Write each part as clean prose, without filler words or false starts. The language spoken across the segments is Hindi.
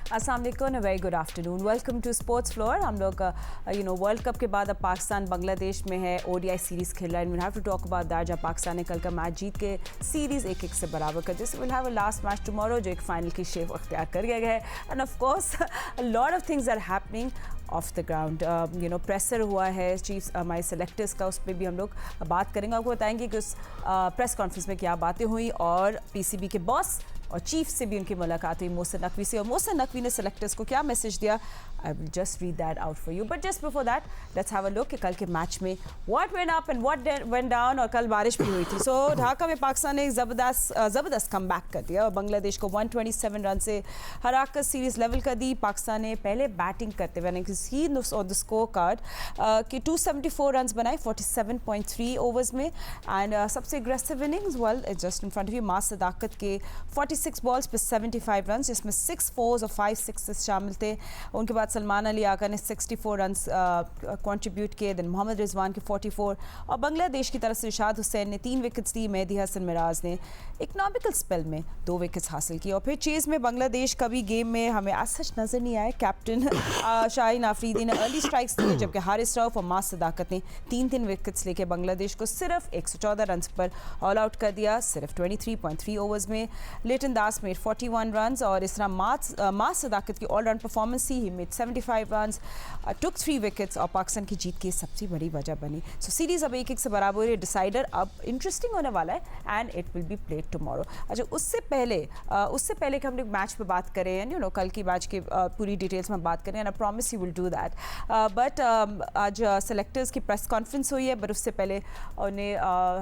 अस्सलाम वालेकुम, very good afternoon, welcome to sports floor. हम लोग वर्ल्ड कप के बाद अब पाकिस्तान बांग्लादेश में है, ओडीआई सीरीज़ खेल रहा है। We have to talk about that. जब पाकिस्तान ने कल का मैच जीत के सीरीज़ 1-1 से बराबर कर दी, so will have a last match tomorrow जो एक फाइनल की शेप अख्तियार कर गया है। And of course a lot of things are happening off the ground. Pressure हुआ है चीफ हमारे सेलेक्टर्स का, उस पर भी हम लोग बात करेंगे। आपको बताएंगे कि उस प्रेस कॉन्फ्रेंस में क्या बातें हुई और पीसीबी के बॉस और चीफ से भी उनकी मुलाकात हुई मोहसिन नकवी से, और मोहसिन नकवी ने सेलेक्टर्स को क्या मैसेज दिया। I will just read that out for you, but just before that let's have a look कि कल के मैच में what went up and what went down. और कल बारिश भी हुई थी। सो ढाका में पाकिस्तान ने ज़बरदस्त कम बैक कर दिया और बांग्लादेश को 127 रन से हरा कर सीरीज़ लेवल कर दी। पाकिस्तान ने पहले बैटिंग करते हुए द स्कोर कार्ड कि 274 रन बनाए 47.3 ओवर्स में। एंड सबसे aggressive innings well just in front of you Maaz Sadaqat के 46 बॉल्स पे 75 रन, जिसमें 6 फोर्स और 5 सिक्सेस शामिल थे। उनके बाद सलमान अली आका ने 64 रन कंट्रीब्यूट किए। देन मोहम्मद रिजवान के 44 और बांग्लादेश की तरफ से इरशाद हुसैन ने 3 विकेट्स दी। मेहदी हसन मिराज ने इकनॉमिकल स्पेल में 2 विकेट्स हासिल की। और फिर चेज़ में बांग्लादेश कभी गेम में हमें आज सच नज़र नहीं आए। कैप्टन शाहीन आफरीदी ने अर्ली स्ट्राइक्स दिए, जबकि हारिस रऊफ और मास सदाकत ने 3 विकेट्स लेके बांग्लादेश को सिर्फ 114 रन पर ऑल आउट कर दिया, सिर्फ 23.3 ओवर्स में। लिटन दास मेड 41 रन और इस तरह मास सदाकत की all round performance he made 75 run, took 3 wickets और पाकिस्तान की जीत की सबसे बड़ी वजह बनी। सो सीरीज अब 1-1 से बराबर हुई। डिसाइडर अब इंटरेस्टिंग होने वाला है and it will be played tomorrow. अच्छा, उससे पहले कि हम लोग मैच पे बात करें एंड कल की मैच की पूरी डिटेल्स में बात करें, and I promise you will do that. But आज सेलेक्टर्स की प्रेस कॉन्फ्रेंस हुई है, बट उससे पहले उन्हें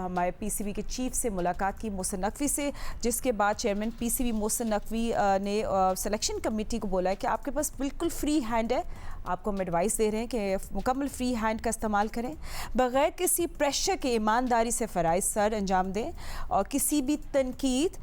हमारे पीसीबी के चीफ से मुलाकात की मोहसिन नकवी से, जिसके बाद चेयरमैन पीसीबी मोहसिन नकवी ने सिलेक्शन कमेटी को बोला है कि आपके पास बिल्कुल फ्री हैंड है। आपको हम एडवाइस दे रहे हैं कि मुकम्मल फ्री हैंड का इस्तेमाल करें, बग़ैर किसी प्रेशर के ईमानदारी से फ़राइज़ सर अंजाम दें और किसी भी तनकीद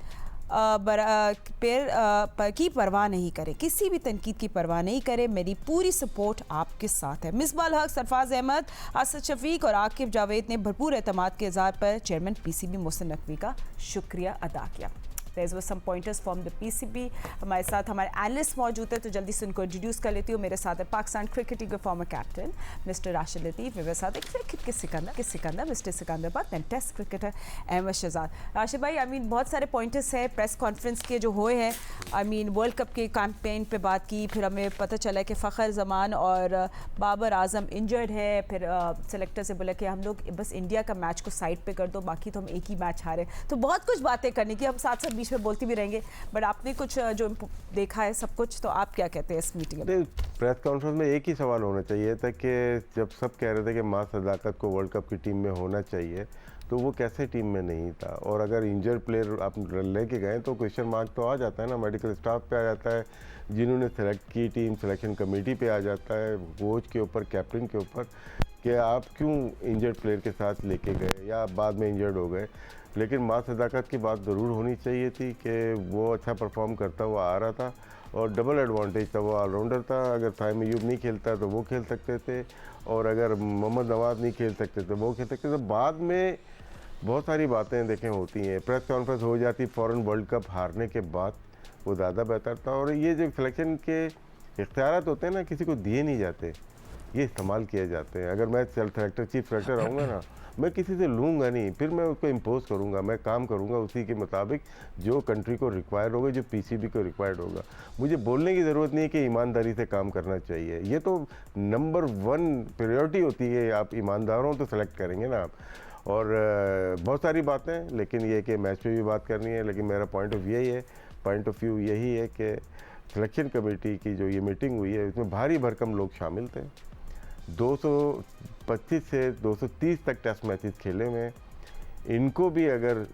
की परवाह नहीं करें, किसी भी तनकीद की परवाह नहीं करें। मेरी पूरी सपोर्ट आपके साथ है। मिसबाह हक, सरफराज अहमद, असद शफीक और आकिब जावेद ने भरपूर एतमाद के इज़हार पर चेयरमैन पीसीबी मोहसिन नकवी का शुक्रिया अदा किया। There were some pointers from the PCB। हमारे साथ हमारे एनालिस्ट मौजूद है, तो जल्दी से उनको इंट्रोड्यूस कर लेती हूँ। मेरे साथ है पाकिस्तान क्रिकेट टीम के former captain mister Rashid Latif. मेरे साथ है क्रिकेट के सिकंदर mister Sikandarabad, then test cricketer Ahmed Shahzad. Rashid भाई, बहुत सारे पॉइंटर्स हैं प्रेस कॉन्फ्रेंस के जो हुए हैं। वर्ल्ड कप के कैंपेन पे बात की, फिर हमें पता चला कि फ़खर जमान और बाबर आजम इंजर्ड है। फिर सेलेक्टर से बोला कि हम लोग बस इंडिया का मैच को साइड पे कर दो, बाकी तो हम एक ही मैच हारे। तो बहुत कुछ बातें करने की, हम साथ साथ बीच में बोलती भी रहेंगे, बट आपने कुछ जो देखा है सब कुछ, तो आप क्या कहते हैं इस मीटिंग में? प्रेस कॉन्फ्रेंस में एक ही सवाल होना चाहिए था कि जब सब कह रहे थे कि मास सदाकत को वर्ल्ड कप की टीम में होना चाहिए, तो वो कैसे टीम में नहीं था। और अगर इंजर्ड प्लेयर आप लेके गए तो क्वेश्चन मार्क तो आ जाता है ना, मेडिकल स्टाफ पे आ जाता है, जिन्होंने सेलेक्ट की टीम सिलेक्शन कमेटी पे आ जाता है, कोच के ऊपर, कैप्टन के ऊपर, कि आप क्यों इंजर्ड प्लेयर के साथ लेके गए या बाद में इंजर्ड हो गए। लेकिन मास सदाकत की बात ज़रूर होनी चाहिए थी कि वो अच्छा परफॉर्म करता हुआ आ रहा था और डबल एडवांटेज था, वो ऑलराउंडर था। अगर फाहिम अय्यूब नहीं खेलता तो वो खेल सकते थे, और अगर मोहम्मद नवाज नहीं खेल सकते तो वो खेल सकते थे। बाद में बहुत सारी बातें देखें होती हैं, प्रेस कॉन्फ्रेंस हो जाती फ़ौरन वर्ल्ड कप हारने के बाद, वो ज़्यादा बेहतर था। और ये जो सिलेक्शन के इख्तियारात होते हैं ना, किसी को दिए नहीं जाते, ये इस्तेमाल किए जाते हैं। अगर मैं चीफ सेलेक्टर रहूँगा ना, मैं किसी से लूँगा नहीं, फिर मैं उसको इम्पोज करूँगा, मैं काम करूँगा उसी के मुताबिक जो कंट्री को रिक्वायर होगा, जो पीसीबी को रिक्वायर्ड होगा। मुझे बोलने की ज़रूरत नहीं है कि ईमानदारी से काम करना चाहिए, ये तो नंबर 1 प्रायोरिटी होती है। आप ईमानदार हो तो सेलेक्ट करेंगे ना आप। और बहुत सारी बातें, लेकिन ये कि मैच पे भी बात करनी है। लेकिन मेरा पॉइंट ऑफ व्यू यही है कि सिलेक्शन कमेटी की जो ये मीटिंग हुई है, इसमें भारी भरकम लोग शामिल थे। 225 से 230 तक टेस्ट मैचेस खेले में, इनको भी अगर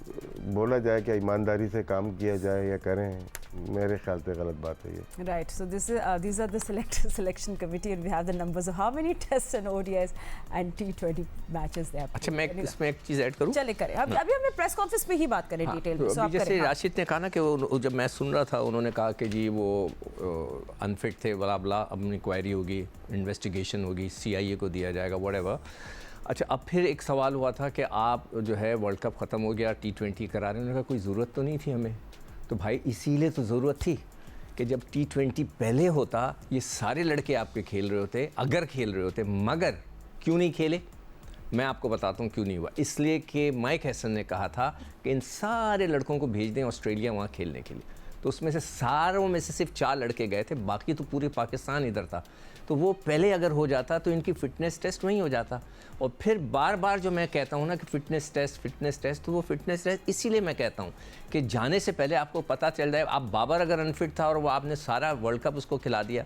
बोला जाए कि ईमानदारी से काम किया जाए या करें, मेरे ख्याल से गलत बात है ये। Right, so these are the selection committee and we have the numbers of how many tests and ODIs and T20 matches they have. अच्छा, मैं इसमें एक चीज़ ऐड करूँ? चले करें। अभी हमने प्रेस कॉन्फ्रेंस पे ही बात करें डिटेल में। अभी जैसे राशिद ने कहा ना कि वो जब मैं सुन रहा था, उन्होंने कहा कि जी वो अनफिट थे, बला बला, अब इंक्वायरी होगी, इन्वेस्टिगेशन होगी, CIA को दिया जाएगा, व्हाटएवर। अच्छा, अब फिर एक सवाल हुआ था कि आप जो है वर्ल्ड कप ख़त्म हो गया, T20 करा रहे हैं। उन्होंने कहा कोई ज़रूरत तो नहीं थी हमें। तो भाई इसीलिए तो ज़रूरत थी कि जब T20 पहले होता ये सारे लड़के आपके खेल रहे होते, अगर खेल रहे होते, मगर क्यों नहीं खेले? मैं आपको बताता हूँ क्यों नहीं हुआ। इसलिए कि माइक हैसन ने कहा था कि इन सारे लड़कों को भेज दें ऑस्ट्रेलिया वहाँ खेलने के लिए। तो उसमें से सारों में से सिर्फ 4 लड़के गए थे, बाकी तो पूरे पाकिस्तान इधर था। तो वो पहले अगर हो जाता तो इनकी फ़िटनेस टेस्ट वहीं हो जाता। और फिर बार बार जो मैं कहता हूँ ना कि फ़िटनेस टेस्ट, तो वो फ़िटनेस टेस्ट इसीलिए मैं कहता हूँ कि जाने से पहले आपको पता चल जाए। आप बाबर अगर अनफिट था और वो आपने सारा वर्ल्ड कप उसको खिला दिया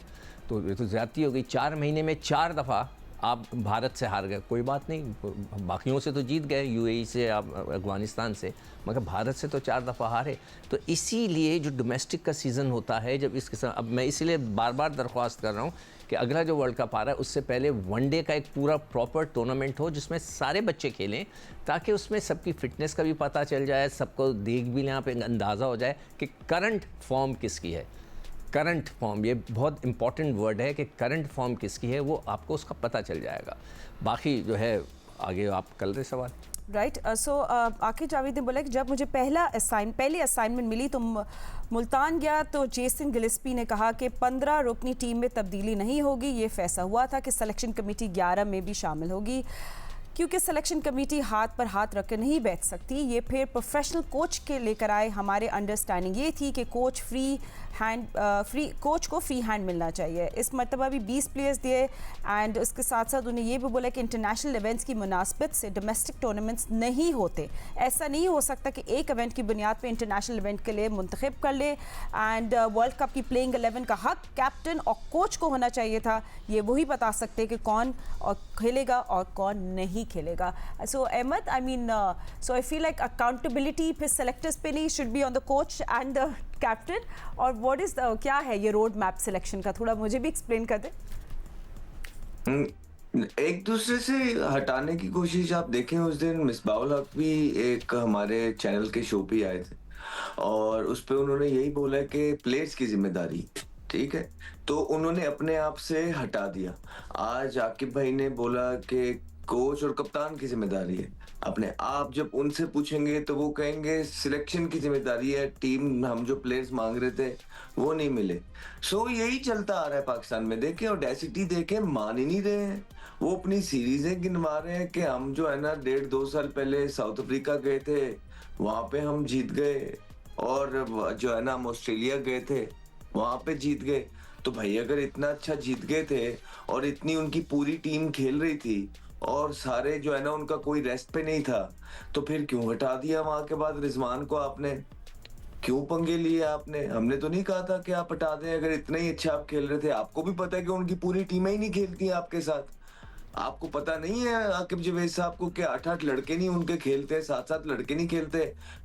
तो ये तो ज़्यादती हो गई। 4 महीने में 4 दफ़ा आप भारत से हार गए, कोई बात नहीं, बाकियों से तो जीत गए, यूएई से, आप अफगानिस्तान से, मगर भारत से तो 4 दफ़ा हारे। तो इसीलिए जो डोमेस्टिक का सीज़न होता है जब इसके साथ, अब मैं इसीलिए बार बार दरख्वास्त कर रहा हूँ कि अगला जो वर्ल्ड कप आ रहा है उससे पहले वनडे का एक पूरा प्रॉपर टूर्नामेंट हो जिसमें सारे बच्चे खेलें, ताकि उसमें सबकी फ़िटनेस का भी पता चल जाए, सबको देख भी यहाँ पे अंदाज़ा हो जाए कि करंट फॉर्म किसकी है। करंट फॉर्म, ये बहुत इंपॉर्टेंट वर्ड है कि करंट फॉर्म किसकी है, वो आपको उसका पता चल जाएगा। बाकी जो है आगे आप कर रहे सवाल। राइट, सो आकिब जावेद ने बोला कि जब मुझे पहली असाइनमेंट मिली तो मुल्तान गया तो जेसन गिलिस्पी ने कहा कि 15 रुकनी टीम में तब्दीली नहीं होगी। ये फैसला हुआ था कि सिलेक्शन कमेटी 11 में भी शामिल होगी, क्योंकि सिलेक्शन कमेटी हाथ पर हाथ रख कर नहीं बैठ सकती। ये फिर प्रोफेशनल कोच के लेकर आए। हमारे अंडरस्टैंडिंग ये थी कि कोच को फ्री हैंड मिलना चाहिए। इस मरतबा भी 20 प्लेयर्स दिए एंड उसके साथ साथ उन्हें ये भी बोला कि इंटरनेशनल इवेंट्स की मुनासबत से डोमेस्टिक टूर्नामेंट्स नहीं होते। ऐसा नहीं हो सकता कि एक इवेंट की बुनियाद पर इंटरनेशनल इवेंट के लिए मुंतखब कर ले। एंड वर्ल्ड कप की प्लेइंग 11 का हक कैप्टन और कोच को होना चाहिए था। ये वही बता सकते कि कौन और खेलेगा और कौन नहीं खेलेगा। So Ahmed, I mean, so I feel like accountability फिर सेलेक्टर्स पे नहीं, should be on the coach and the captain. और व्हाट इज क्या है ये रोड मैप सिलेक्शन का, थोड़ा मुझे भी एक्सप्लेन कर दे। एक दूसरे से हटाने की कोशिश आप देखें, उस दिन मिसबाउल हक भी एक हमारे चैनल के शो पे आए थे और उस पे उन्होंने यही बोला कि प्लेयर्स की जिम्मेदारी, ठीक है, तो उन्होंने अपने आप से हटा दिया। आज आकिब भाई ने बोला कि कोच और कप्तान की जिम्मेदारी है। अपने आप जब उनसे पूछेंगे तो वो कहेंगे सिलेक्शन की जिम्मेदारी है, टीम हम जो प्लेयर्स मांग रहे थे वो नहीं मिले। सो यही चलता आ रहा है पाकिस्तान में। देखें ऑडेसिटी देखें, मान ही नहीं रहे हैं। वो अपनी सीरीजें गिनवा रहे हैं कि हम जो है ना 1.5-2 साल पहले साउथ अफ्रीका गए थे, वहां पे हम जीत गए, और जो है ना हम ऑस्ट्रेलिया गए थे, वहां पे जीत गए। तो भाई अगर इतना अच्छा जीत गए थे और इतनी उनकी पूरी टीम खेल रही थी और सारे जो है ना उनका कोई रेस्ट पे नहीं था, तो फिर क्यों हटा दिया वहां के बाद रिजवान को? आपने क्यों पंगे लिए आपने? हमने तो नहीं कहा था कि आप हटा दें। अगर इतना ही अच्छा आप खेल रहे थे, आपको भी पता है कि उनकी पूरी टीमें ही नहीं खेलती हैं आपके साथ। आपको पता नहीं है आकिब जावेद साहब को कि 8-8 लड़के नहीं उनके खेलते, 7-7 लड़के नहीं खेलते।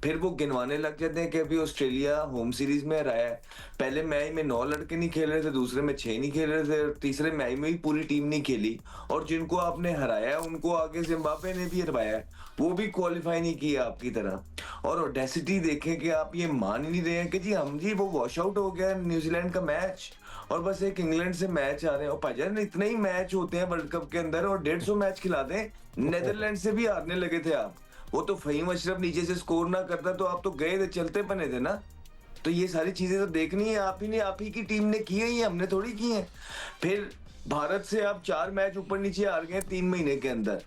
फिर वो गिनवाने लग जाते हैं कि अभी ऑस्ट्रेलिया होम सीरीज में हराया है, पहले मैच में 9 लड़के नहीं खेल रहे थे, दूसरे में 6 नहीं खेल रहे थे, तीसरे मैच में भी पूरी टीम नहीं खेली, और जिनको आपने हराया है उनको आगे जिम्बाब्वे ने भी हरवाया है, वो भी क्वालिफाई नहीं किया आपकी तरह। और ऑडेसिटी देखें कि आप ये मान ही नहीं रहे हैं कि जी वो वॉश आउट हो गया न्यूजीलैंड का मैच और बस एक इंग्लैंड से मैच आ रहे हैं। और भाईजान इतने ही मैच होते हैं वर्ल्ड कप के अंदर और 150 मैच खिला दें। नेदरलैंड से भी हारने लगे थे आप। वो तो फहीम अशरफ नीचे से स्कोर ना करता तो आप तो गए थे, चलते बने थे ना। तो ये सारी चीजें तो देखनी है, आप ही की टीम ने की है, ये हमने थोड़ी की है। फिर भारत से आप 4 मैच ऊपर नीचे हार गए 3 महीने के अंदर,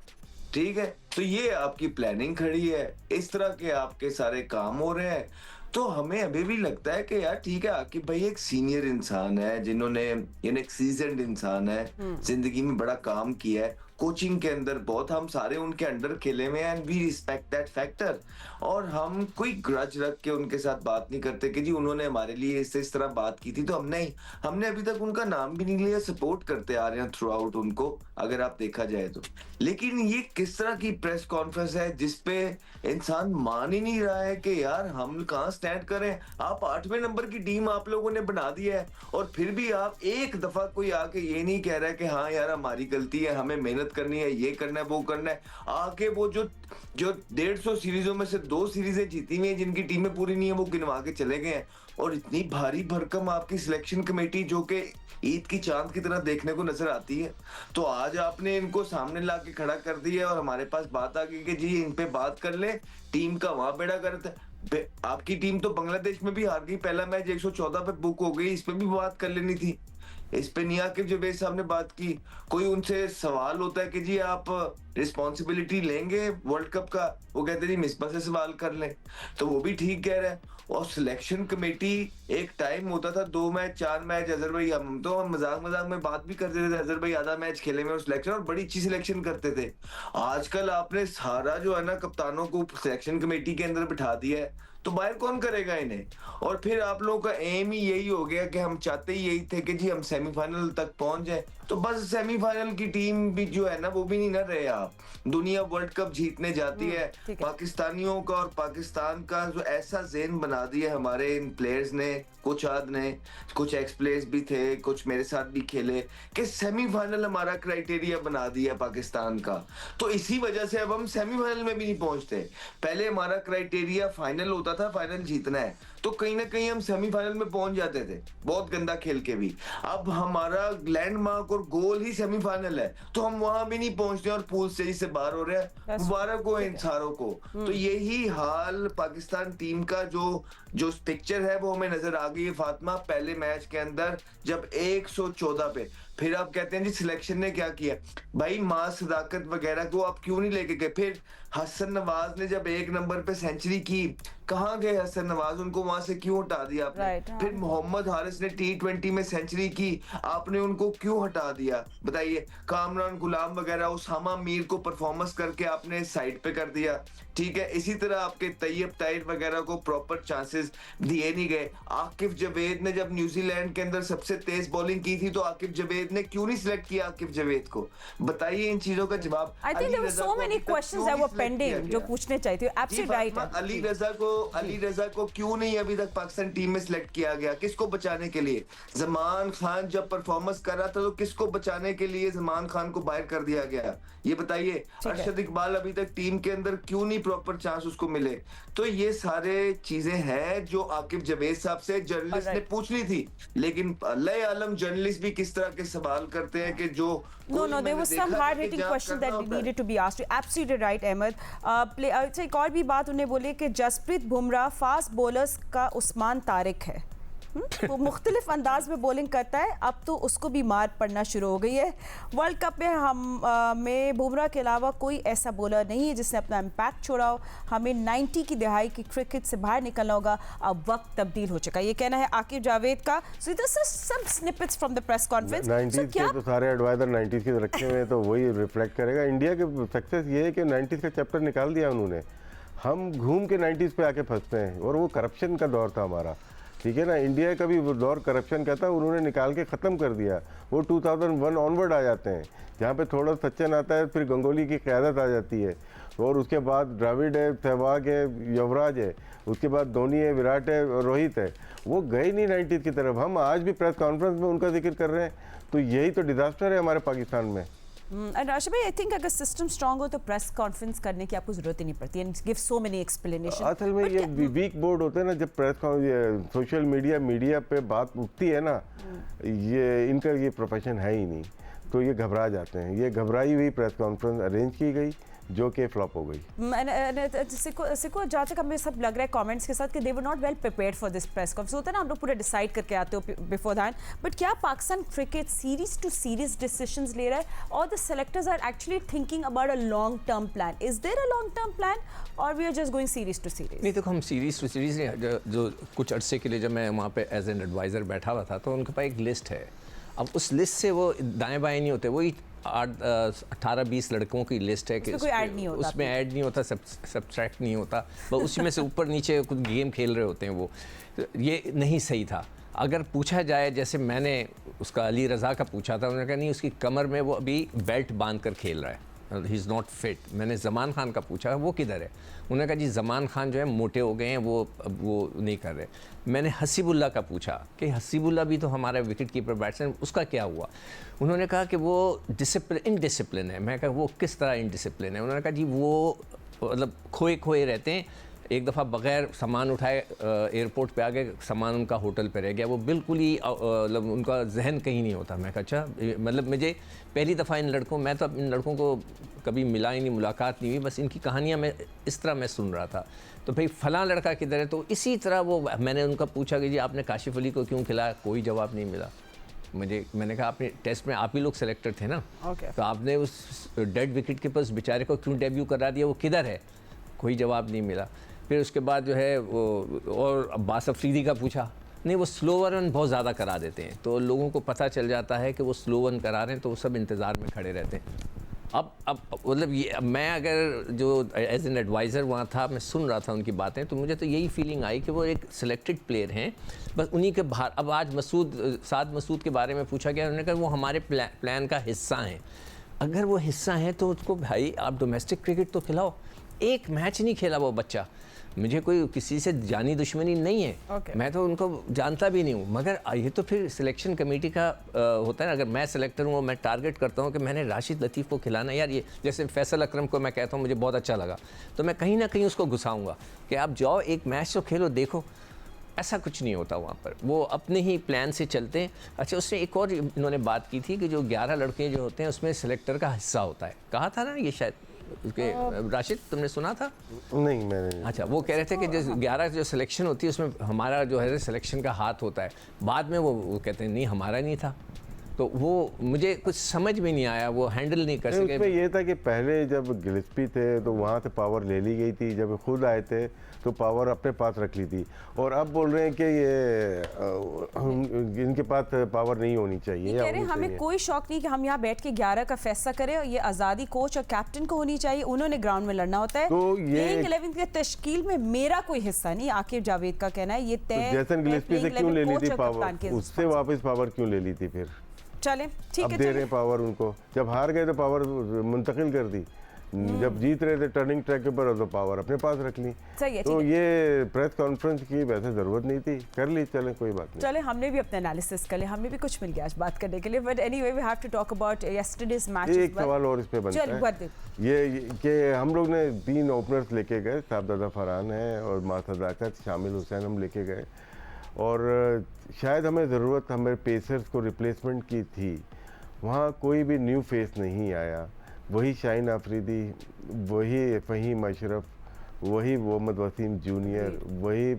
ठीक है। तो ये आपकी प्लानिंग खड़ी है, इस तरह के आपके सारे काम हो रहे हैं। तो हमें अभी भी लगता है कि यार ठीक है, आकिब भाई एक सीनियर इंसान है, जिन्होंने एक सीजन्ड इंसान है, जिंदगी में बड़ा काम किया है, कोचिंग के अंदर बहुत, हम सारे उनके अंडर खेले हुए हैं and we respect that factor. और हम कोई ग्रज रख के उनके साथ बात नहीं करते कि जी उन्होंने हमारे लिए इस तरह बात की थी तो हमने अभी तक उनका नाम भी नहीं लिया, सपोर्ट करते आ रहे हैं थ्रू आउट उनको, अगर आप देखा जाए तो। लेकिन ये किस तरह की प्रेस कॉन्फ्रेंस है जिसपे इंसान मान ही नहीं रहा है कि यार हम कहाँ स्टैंड करें। आप 8वें नंबर की टीम आप लोगों ने बना दी है और फिर भी आप एक दफा कोई आके ये नहीं कह रहा है कि हाँ यार हमारी गलती है, हमें मेहनत करनी है, ये करना है, वो करना है। आके वो जो 150 सीरीजों में से 2 सीरीजें जीती हुई हैं, जिनकी टीमें पूरी नहीं है, वो गिनवा के चले गए हैं। और इतनी भारी भरकम आपकी सिलेक्शन कमेटी जो कि ईद की चांद की तरह देखने को नजर आती है, तो आज आपने इनको सामने ला के खड़ा कर दिया और हमारे पास बात आ गई कि जी इन पे बात कर ले, टीम का वहां बेड़ा करता है। आपकी टीम तो बांग्लादेश में भी हार गई, पहला मैच 114 पे बुक हो गई, इस पे भी बात कर लेनी थी। इस पे नहीं आकिब जवेद साहब ने बात की। कोई उनसे सवाल होता है कि जी आप रिस्पॉन्सिबिलिटी लेंगे वर्ल्ड कप का, वो कहते जी मिसबा से सवाल कर लें, तो वो भी ठीक कह रहा है। और सिलेक्शन कमेटी, एक टाइम होता था 2 मैच 4 मैच, अजहर भाई हम मजाक मजाक में बात भी करते थे, अजहर भाई आधा मैच खेले में सिलेक्शन, और बड़ी अच्छी सिलेक्शन करते थे। आजकल आपने सारा जो है ना कप्तानों को सिलेक्शन कमेटी के अंदर बिठा दिया है, तो बाहर कौन करेगा इन्हें? और फिर आप लोगों का एम ही यही हो गया कि हम चाहते ही यही थे कि जी हम सेमीफाइनल तक पहुंच जाए, तो बस सेमीफाइनल की टीम भी जो है ना वो भी नहीं ना रहे आप। दुनिया वर्ल्ड कप जीतने जाती है, ठीक है। पाकिस्तानियों का और पाकिस्तान का जो ऐसा ज़हन बना दिया हमारे इन प्लेयर्स ने, कुछ आद ने, कुछ एक्स प्लेयर्स भी थे, कुछ मेरे साथ भी खेले, कि सेमीफाइनल हमारा क्राइटेरिया बना दिया पाकिस्तान का। तो इसी वजह से अब हम सेमीफाइनल में भी नहीं पहुंचते। पहले हमारा क्राइटेरिया फाइनल होता था, फाइनल जीतना है, तो कहीं ना कहीं हम सेमीफाइनल में पहुंच जाते थे, बहुत गंदा खेल के भी। अब हमारा लैंडमार्क और गोल ही सेमीफाइनल है, तो हम वहां भी नहीं पहुंचते और पूल स्टेज से बाहर हो रहे हैं। मुबारक हो इन सारों को। तो यही हाल पाकिस्तान टीम का जो पिक्चर है वो हमें नजर आ गई है फातिमा, पहले मैच के अंदर जब 114 पे। फिर आप कहते हैं जी सिलेक्शन ने क्या किया, भाई मां सदाकत वगैरह को आप क्यों नहीं लेके गए? फिर हसन नवाज ने जब 1 नंबर पे सेंचुरी की, कहाँ गए हसन नवाज? उनको वहां से क्यों हटा दिया आपने? Right, फिर मोहम्मद हारिस ने T20 में सेंचुरी की, आपने उनको क्यों हटा दिया? बताइए। कामरान गुलाम वगैरह, उसामा मीर को परफॉर्मेंस करके आपने साइड पे कर दिया, ठीक है। इसी तरह आपके तैयब ताहिर वगैरह को प्रॉपर चांसेस दिए नहीं गए। आकिब जवेद ने जब न्यूजीलैंड के अंदर सबसे तेज बॉलिंग की थी, तो आकिब जवेद ने क्यों नहीं सिलेक्ट किया आकिब जवेद को? बताइए इन चीजों का जवाब। I think there were so many questions that were pending जो पूछने चाहिए थे। एब्सोल्युटली राइट है। अली रजा को क्यों नहीं अभी तक पाकिस्तान टीम में सिलेक्ट किया गया? किसको बचाने के लिए? जमान खान जब परफॉर्मेंस कर रहा था, तो किसको बचाने के लिए जमान खान को बाहर कर दिया गया? ये बताइए। अरशद इकबाल अभी तक टीम के अंदर क्यों नहीं प्रॉपर चांस उसको मिले? तो ये सारे चीजें हैं जो आकिब जवेद साहब से जर्नलिस्ट ने पूछनी थी, लेकिन अल्लाह आलम जर्नलिस्ट भी किस तरह के सवाल करते हैं कि जो No, there was some hard-hitting question that needed to be asked. You're absolutely right, Ahmad. अच्छा, एक और भी बात उन्हें बोले कि जसप्रीत बुमराह फास्ट बॉलर्स का उस्मान तारिक है। वो मुख्तलिफ अंदाज में बॉलिंग करता है, अब तो उसको भी मार पड़ना शुरू हो गई है। वर्ल्ड कप में बुमराह के अलावा कोई ऐसा बॉलर नहीं है जिसने अपना इम्पैक्ट छोड़ा हो। हमें 90 की दहाई की क्रिकेट से बाहर निकलना होगा, अब वक्त तब्दील हो चुका है। ये कहना है आकिब जावेद का। So this is some snippets from the press conference. 90s के तो सारे एडवाइजर 90s के रखे हुए हैं, तो वही रिफ्लेक्ट करेगा। इंडिया के सक्सेस ये है कि 90s का चैप्टर निकाल दिया उन्होंने। हम घूम के 90s पे आके फंसते हैं, और वो करप्शन का दौर था हमारा, ठीक है ना। इंडिया का भी वो दौर करप्शन का था, उन्होंने निकाल के ख़त्म कर दिया। वो 2001 ऑनवर्ड आ जाते हैं, जहाँ पे थोड़ा सचिन आता है, फिर गंगोली की क़यादत आ जाती है, और उसके बाद द्रविड़ है, सहवाग है, युवराज है, उसके बाद धोनी है, विराट है, रोहित है। वो गए नहीं 90s की तरफ। हम आज भी प्रेस कॉन्फ्रेंस में उनका जिक्र कर रहे हैं, तो यही तो डिजास्टर है हमारे पाकिस्तान में। राशिद भाई, आई थिंक अगर सिस्टम स्ट्रांग हो तो प्रेस कॉन्फ्रेंस करने की आपको जरूरत ही नहीं पड़ती and give so many explanation. असल में ये वीक बोर्ड होते हैं ना, जब प्रेस सोशल मीडिया पे बात उठती है ना, ये इनका ये प्रोफेशन है ही नहीं, तो ये घबरा जाते हैं। ये घबराई हुई प्रेस कॉन्फ्रेंस अरेंज की गई, जो कि फ्लॉप हो गई। सिको जहाँ तक हमें सब लग रहा है कमेंट्स के साथ कि they were not well prepared for this press conference. होता है ना, हम लोग पूरा डिसाइड करके आते हो बिफोर दैट, बट क्या Pakistan cricket series to series decisions ले रहा है, और the selectors are actually thinking about a long term plan? Is there a long term plan और we are just going series to series? नहीं, देखो, हम सीरीज टू सीरीज जो कुछ अरसे के लिए जब मैं वहाँ पे एज एन एडवाइज़र बैठा हुआ था, तो उनके पास एक लिस्ट है। अब उस लिस्ट से वो दाएं बाएं नहीं होते, वही 18-20 लड़कों की लिस्ट है कि उसमें ऐड नहीं होता, सब्सट्रैक्ट नहीं होता, बस उसी में से ऊपर नीचे कुछ गेम खेल रहे होते हैं। वो ये नहीं सही था। अगर पूछा जाए, जैसे मैंने उसका अली रज़ा का पूछा था, उन्होंने कहा नहीं, उसकी कमर में वो अभी बेल्ट बांध कर खेल रहा है, ही इज़ नॉट फिट। मैंने ज़मान खान का पूछा, वो किधर है? उन्होंने कहा जी ज़मान खान जो है मोटे हो गए हैं, वो नहीं कर रहे। मैंने हसीबुल्ला का पूछा कि हसीबुल्ला भी तो हमारा विकेट कीपर बैट्समैन, उसका क्या हुआ? उन्होंने कहा कि वो इनडिसिप्लिन है। मैं कहा वो किस तरह इनडिसिप्लिन है? उन्होंने कहा जी वो मतलब खोए रहते हैं, एक दफ़ा बग़ैर सामान उठाए एयरपोर्ट पे आ गए, सामान उनका होटल पे रह गया। वो बिल्कुल ही मतलब उनका जहन कहीं नहीं होता। मैं कहा अच्छा, मतलब मुझे पहली दफ़ा इन लड़कों, मैं तो इन लड़कों को कभी मिला ही नहीं, मुलाकात नहीं हुई, बस इनकी कहानियाँ मैं इस तरह मैं सुन रहा था। तो भाई फ़लाँ लड़का किधर है, तो इसी तरह वो मैंने उनका पूछा कि जी आपने काशिफ अली को क्यों खिलाया, कोई जवाब नहीं मिला मुझे। मैंने कहा आपने टेस्ट में आप ही लोग सेलेक्टेड थे ना, तो आपने उस डेड विकेट के पास बेचारे को क्यों डेब्यू करा दिया, वो किधर है, कोई जवाब नहीं मिला। फिर उसके बाद जो है वो और अब्बास अफरीदी का पूछा, नहीं वो स्लो रन बहुत ज़्यादा करा देते हैं, तो लोगों को पता चल जाता है कि वो स्लो रन करा रहे हैं, तो वो सब इंतज़ार में खड़े रहते हैं। अब मतलब ये मैं अगर जो एज एन एडवाइज़र वहाँ था, मैं सुन रहा था उनकी बातें, तो मुझे तो यही फीलिंग आई कि वो एक सिलेक्टेड प्लेयर हैं, बस उन्हीं के बाहर। अब आज साद मसूद के बारे में पूछा गया, उन्होंने कहा वो हमारे प्लान का हिस्सा हैं। अगर वो हिस्सा हैं तो उसको भाई आप डोमेस्टिक क्रिकेट तो खिलाओ। एक मैच नहीं खेला वो बच्चा, मुझे कोई किसी से जानी दुश्मनी नहीं है, मैं तो उनको जानता भी नहीं हूँ, मगर ये तो फिर सिलेक्शन कमेटी का होता है ना। अगर मैं सिलेक्टर हूँ, मैं टारगेट करता हूँ कि मैंने राशिद लतीफ़ को खिलाना, यार ये जैसे फैसल अकरम को मैं कहता हूँ मुझे बहुत अच्छा लगा, तो मैं कहीं ना कहीं उसको घुसाऊँगा कि आप जाओ एक मैच तो खेलो, देखो। ऐसा कुछ नहीं होता वहाँ पर, वो अपने ही प्लान से चलते हैं। अच्छा, उसमें एक और इन्होंने बात की थी कि जो 11 लड़के जो होते हैं उसमें सिलेक्टर का हिस्सा होता है, कहा था ना ये शायद उसके राशिद, तुमने सुना था? नहीं, मैंने। अच्छा, वो कह रहे थे कि जो 11 जो सिलेक्शन होती है उसमें हमारा जो है सिलेक्शन का हाथ होता है। बाद में वो कहते हैं नहीं हमारा नहीं था, तो वो मुझे कुछ समझ में नहीं आया, वो हैंडल नहीं कर सके। उसमें ये था कि पहले जब गिलस्पी थे तो वहाँ से पावर ले ली गई थी, जब खुद आए थे तो पावर अपने पास रख ली थी, और अब बोल रहे हैं कि ये इनके पास पावर नहीं होनी चाहिए। कह रहे हैं हमें कोई शौक नहीं कि हम यहाँ बैठ के 11 का फैसला करें, और ये आज़ादी कोच और कैप्टन को होनी चाहिए, उन्होंने ग्राउंड में लड़ना होता है। तो ये 11 के तश्कील में मेरा कोई हिस्सा नहीं। आकिब जावेद का कहना है ये तय। जैसन गिलस्पी से क्यों ले ली थी पावर, उससे वापस पावर क्यों ले ली थी फिर? चले ठीक है, अब दे रहे पावर उनको, जब हार गए तो पावर मुंतकिल कर दी, जब जीत रहे थे टर्निंग ट्रैक के ऊपर तो पावर अपने पास रख ली। सही है, तो ये प्रेस कॉन्फ्रेंस की वैसे जरूरत नहीं थी, कर ली, चले कोई बात नहीं। चले, हमने भी अपना एनालिसिस कर लिया, हमें भी कुछ मिल गया आज बात करने के लिए, but anyway we have to talk about yesterday's match. एक सवाल और इस पे बनता है, ये कि हम लोग ने 3 ओपनर्स लेके गए, साहबजादा फरहान है और मां सदाकत, शामिल हुसैन हम लेके गए, और शायद हमें ज़रूरत हमें पेसर्स को रिप्लेसमेंट की थी। वहाँ कोई भी न्यू फेस नहीं आया, वही शाहीन आफरीदी, वही फ़हीम अशरफ, वही मोहम्मद वसीम जूनियर, वही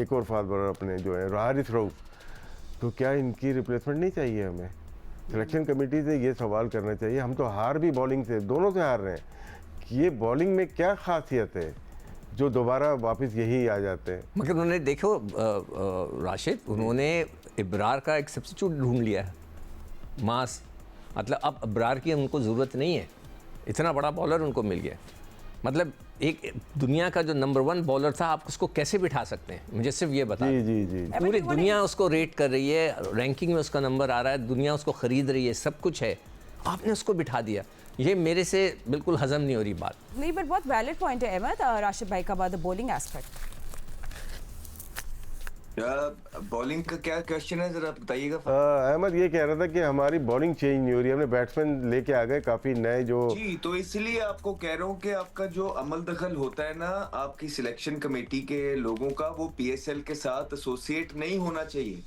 एक और फास्ट बॉलर अपने जो है हारिस रऊफ। तो क्या इनकी रिप्लेसमेंट नहीं चाहिए हमें? सिलेक्शन कमेटी से ये सवाल करना चाहिए। हम तो हार भी बॉलिंग से, दोनों से हार रहे हैं, ये बॉलिंग में क्या खासियत है जो दोबारा वापस यही आ जाते हैं? मगर उन्होंने देखो राशिद, उन्होंने इब्रार का एक सब्स्टिट्यूट ढूंढ लिया है, मास, मतलब अब इब्रार की उनको ज़रूरत नहीं है, इतना बड़ा बॉलर उनको मिल गया। मतलब एक दुनिया का जो नंबर 1 बॉलर था, आप उसको कैसे बिठा सकते हैं? मुझे सिर्फ ये बता। जी। पूरी दुनिया उसको रेट कर रही है, रैंकिंग में उसका नंबर आ रहा है, दुनिया उसको ख़रीद रही है, सब कुछ है, आपने उसको बिठा दिया। ये मेरे से बिल्कुल हजम नहीं हो रही बात। नहीं, बट बहुत वैलिड पॉइंट है अहमद, राशिद भाई का बाद बॉलिंग एस्पेक्ट। बॉलिंग का क्या क्वेश्चन है, जरा बताइएगा। अहमद ये कह रहा था कि हमारी बॉलिंग चेंज नहीं हो रही, हमने बैट्समैन लेके आ गए काफी नए जो। जी, तो इसलिए आपको कह रहा हूँ कि आपका जो अमल दखल होता है ना आपकी सिलेक्शन कमेटी के लोगों का, वो पीएसएल के साथ एसोसिएट नहीं होना चाहिए।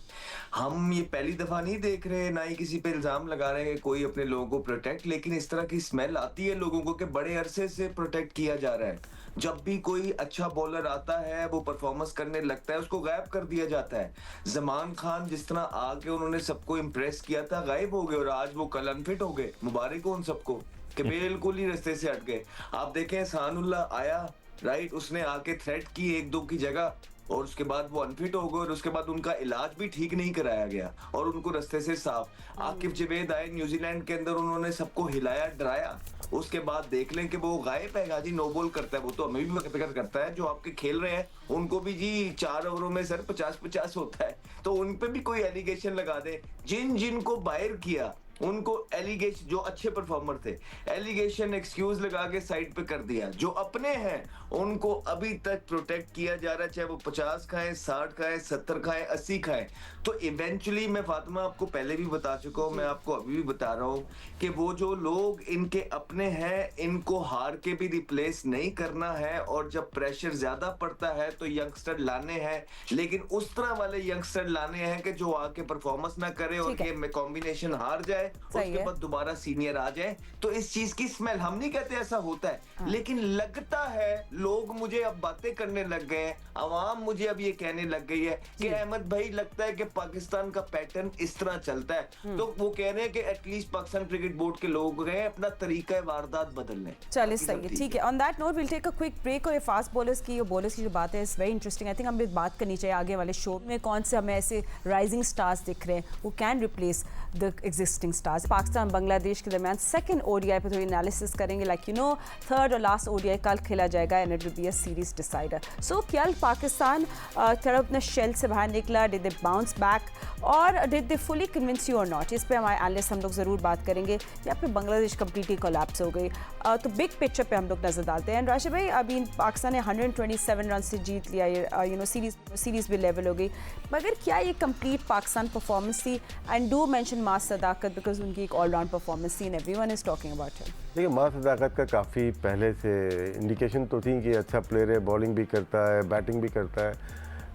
हम ये पहली दफा नहीं देख रहे, ना ही किसी पे इल्जाम लगा रहे हैं कोई अपने लोगों को प्रोटेक्ट, लेकिन इस तरह की स्मेल आती है लोगों को कि बड़े अरसे से प्रोटेक्ट किया जा रहा है। जब भी कोई अच्छा बॉलर आता है, वो परफॉर्मेंस करने लगता है, उसको गायब कर दिया जाता है। जमान खान जिस तरह आके उन्होंने सबको इम्प्रेस किया था, गायब हो गए, और आज वो कल अनफिट हो गए। मुबारक हो उन सबको कि बिल्कुल ही रास्ते से हट गए। आप देखें एहसानुल्लाह आया, राइट, उसने आके थ्रेट की 1-2 की जगह, और उसके बाद वो अनफिट हो गए, और उसके बाद उनका इलाज भी ठीक नहीं कराया गया और उनको रास्ते से साफ। आकिब जवेद आए न्यूजीलैंड के अंदर, उन्होंने सबको हिलाया डराया, उसके बाद देख लें कि वो गायब है, जी नो बॉल करता है। वो तो हमें भी फिक्र करता है, जो आपके खेल रहे हैं उनको भी जी 4 ओवरों में सर 50-50 होता है, तो उन पे भी कोई एलिगेशन लगा दे। जिन जिनको बाहर किया उनको एलिगेशन, जो अच्छे परफॉर्मर थे, एलिगेशन एक्सक्यूज लगा के साइड पे कर दिया। जो अपने हैं उनको अभी तक प्रोटेक्ट किया जा रहा है, चाहे वो 50 खाएं, 60 खाएं, 70 खाएं, 80 खाएं। तो इवेंचुअली, मैं फातिमा आपको पहले भी बता चुका हूं, मैं आपको अभी भी बता रहा हूं कि वो जो लोग इनके अपने हैं, इनको हार के भी रिप्लेस नहीं करना है। और जब प्रेशर ज्यादा पड़ता है तो यंगस्टर लाने हैं, लेकिन उस तरह वाले यंगस्टर लाने हैं कि जो आके परफॉर्मेंस ना करे और ठीक है। के कॉम्बिनेशन हार जाए, सही उसके है। बाद दोबारा सीनियर आ जाए। तो इस चीज की स्मेल, हम नहीं कहते ऐसा होता है, लेकिन लगता है लोग मुझे अब बातें करने लग गए हैं, आवाम मुझे अब ये कहने लग गई है कि अहमद भाई, लगता है कि पाकिस्तान का पैटर्न इस तरह चलता है। तो वो कह रहे हैं कि एटलीस्ट पाकिस्तान क्रिकेट बोर्ड के लोग गए अपना तरीका वारदात बदलने। चलिए सही है, ठीक है। On that note will take a quick break. और ये फास्ट बॉलर्स की जो बात है is very interesting. I think हमें बात करनी चाहिए आगे वाले शो में, कौन से हमें ऐसे राइजिंग स्टार्स दिख रहे हैं वो can replace the existing stars. Pakistan Bangladesh के दरमियान सेकंड ओडीआई पे थोड़ी एनालिसिस करेंगे। लाइक यू नो, थर्ड और लास्ट ओडीआई कल खेला जाएगा and it will be a series decider. So कल पाकिस्तान थोड़ा अपने शेल से बाहर निकला, डिड दे बाउंस बैक और did they fully convince you और नॉट, इस पे हमारे एनालिस्ट हम लोग ज़रूर बात करेंगे। या फिर बांग्लादेश कंप्लीटली कोलैप्स हो गई। तो बिग पिक्चर पे हम लोग नजर डालते हैं। राशिद भाई, अभी पाकिस्तान ने 127 रन से जीत लिया, यू नो सीरीज भी लेवल हो गई, मगर क्या ये कंप्लीट पाकिस्तान परफॉर्मेंस थी? And do mention mass Sadaqat because उनकी एक ऑलराउंड परफॉर्मेंस थी and everyone is talking about him. देखिए, मास सदाकत का काफ़ी पहले से इंडिकेशन तो थी कि अच्छा प्लेयर है, बॉलिंग भी करता है, बैटिंग भी करता है,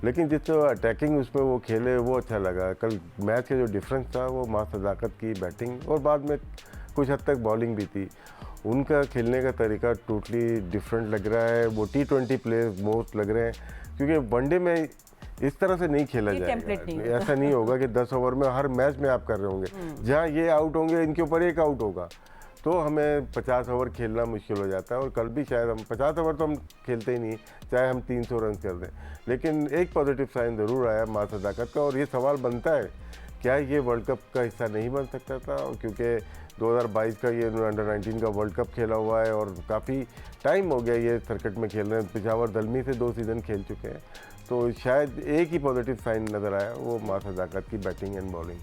लेकिन जिस अटैकिंग उसमें वो खेले वो अच्छा लगा। कल मैच का जो डिफरेंस था वो मास सदाकत की बैटिंग और बाद में कुछ हद तक बॉलिंग भी थी। उनका खेलने का तरीका टोटली डिफरेंट लग रहा है। वो T20 प्लेयर्स मोस्ट लग रहे हैं, क्योंकि वनडे में इस तरह से नहीं खेला जाएगा। ऐसा नहीं होगा कि 10 ओवर में हर मैच में आप कर रहे होंगे। जहाँ ये आउट होंगे, इनके ऊपर एक आउट होगा, तो हमें 50 ओवर खेलना मुश्किल हो जाता है। और कल भी शायद हम 50 ओवर तो हम खेलते ही नहीं, चाहे हम 300 रन कर दें। लेकिन एक पॉजिटिव साइन ज़रूर आया मास सदाकत का। और ये सवाल बनता है, क्या ये वर्ल्ड कप का हिस्सा नहीं बन सकता था? क्योंकि 2022 का ये अंडर 19 का वर्ल्ड कप खेला हुआ है और काफ़ी टाइम हो गया ये सर्किट में खेल रहे हैं। पेशावर दलमी से 2 सीज़न खेल चुके हैं, तो शायद एक ही पॉजिटिव साइन नज़र आया, वो मास सदाकत की batting and bowling.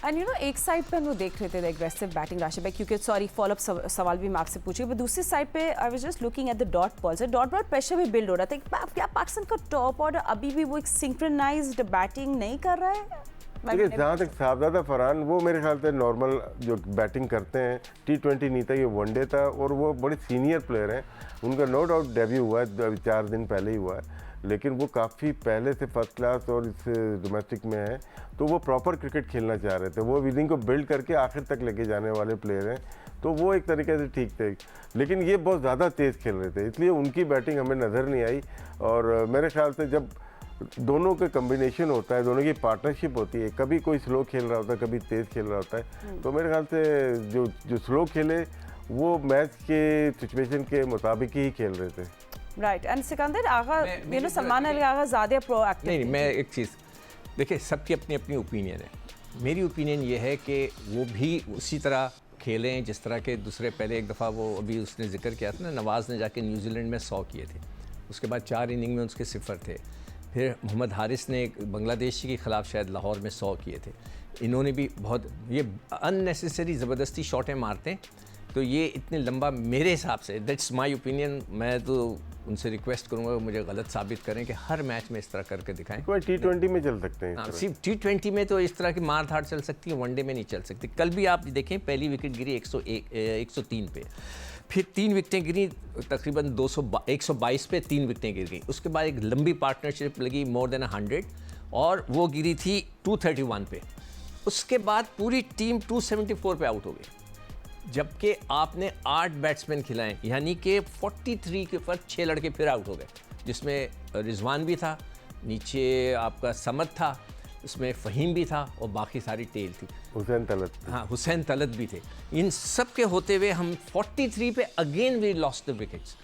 And you know, एक साइड पे हम लोग देख रहे थे एग्रेसिव बैटिंग राशिद भाई, क्योंकि सॉरी फॉलोअप सवाल भी मैं आपसे पूछी, पर दूसरी साइड पे I was just looking at the dot balls. Dot ball pressure भी बिल्ड हो रहा था। क्या पाकिस्तान का टॉप ऑर्डर अभी भी वो एक सिंक्रोनाइज्ड बैटिंग नहीं कर रहा है? देखिए, जहाँ तक साहबजादा फरहान, वो मेरे ख्याल से नॉर्मल जो बैटिंग करते हैं, T20 नहीं था, ये वनडे था, और वो बड़े सीनियर प्लेयर हैं। उनका नो डाउट डेब्यू हुआ है, अभी 4 दिन पहले ही हुआ है, लेकिन वो काफ़ी पहले से फर्स्ट क्लास और इस डोमेस्टिक में है, तो वो प्रॉपर क्रिकेट खेलना चाह रहे थे। वो विनिंग को बिल्ड करके आखिर तक लेके जाने वाले प्लेयर हैं, तो वो एक तरीके से ठीक थे। लेकिन ये बहुत ज़्यादा तेज़ खेल रहे थे, इसलिए उनकी बैटिंग हमें नज़र नहीं आई। और मेरे ख्याल से जब दोनों का कम्बिनेशन होता है, दोनों की पार्टनरशिप होती है, कभी कोई स्लो खेल रहा होता है, कभी तेज़ खेल रहा होता है, तो मेरे ख्याल से जो स्लो खेले वो मैच के सिचुएशन के मुताबिक ही खेल रहे थे। Right. And Sikandar Agha, you know, Salman Ali Agha ज़्यादा प्रोएक्टिव। नहीं, मैं एक चीज़ देखिए, सबकी अपनी अपनी ओपिनियन है। मेरी ओपिनियन ये है कि वो भी उसी तरह खेलें जिस तरह के दूसरे। पहले एक दफ़ा वो अभी उसने जिक्र किया था ना, नवाज़ ने जाके न्यूजीलैंड में 100 किए थे, उसके बाद 4 इनिंग में उसके 0 थे। फिर मोहम्मद हारिस ने बांग्लादेशी के ख़िलाफ़ शायद लाहौर में 100 किए थे। इन्होंने भी बहुत ये अननेसेसरी ज़बरदस्ती शॉटें मारते हैं, तो ये इतने लंबा, मेरे हिसाब से दैट्स माय ओपिनियन। मैं तो उनसे रिक्वेस्ट करूंगा कि मुझे गलत साबित करें कि हर मैच में इस तरह करके दिखाएं। कोई T20 में चल सकते हैं, सिर्फ T20 में तो इस तरह की मार धाड़ चल सकती है, वनडे में नहीं चल सकती। कल भी आप देखें, पहली विकेट गिरी 103 पे, फिर 3 विकेटें गिरी तकरीबन 122 पे 3 विकेटें गिर गई। उसके बाद एक लंबी पार्टनरशिप लगी मोर देन 100, और वो गिरी थी 231 पे। उसके बाद पूरी टीम 274 पे आउट हो गई, जबकि आपने 8 बैट्समैन खिलाएं, यानी कि 43 के ऊपर 6 लड़के फिर आउट हो गए, जिसमें रिजवान भी था, नीचे आपका समद था, उसमें फ़हीम भी था, और बाकी सारी टेल थी। हुसैन तलत, हाँ, हुसैन तलत भी थे। इन सब के होते हुए हम 43 पे again we lost the wickets.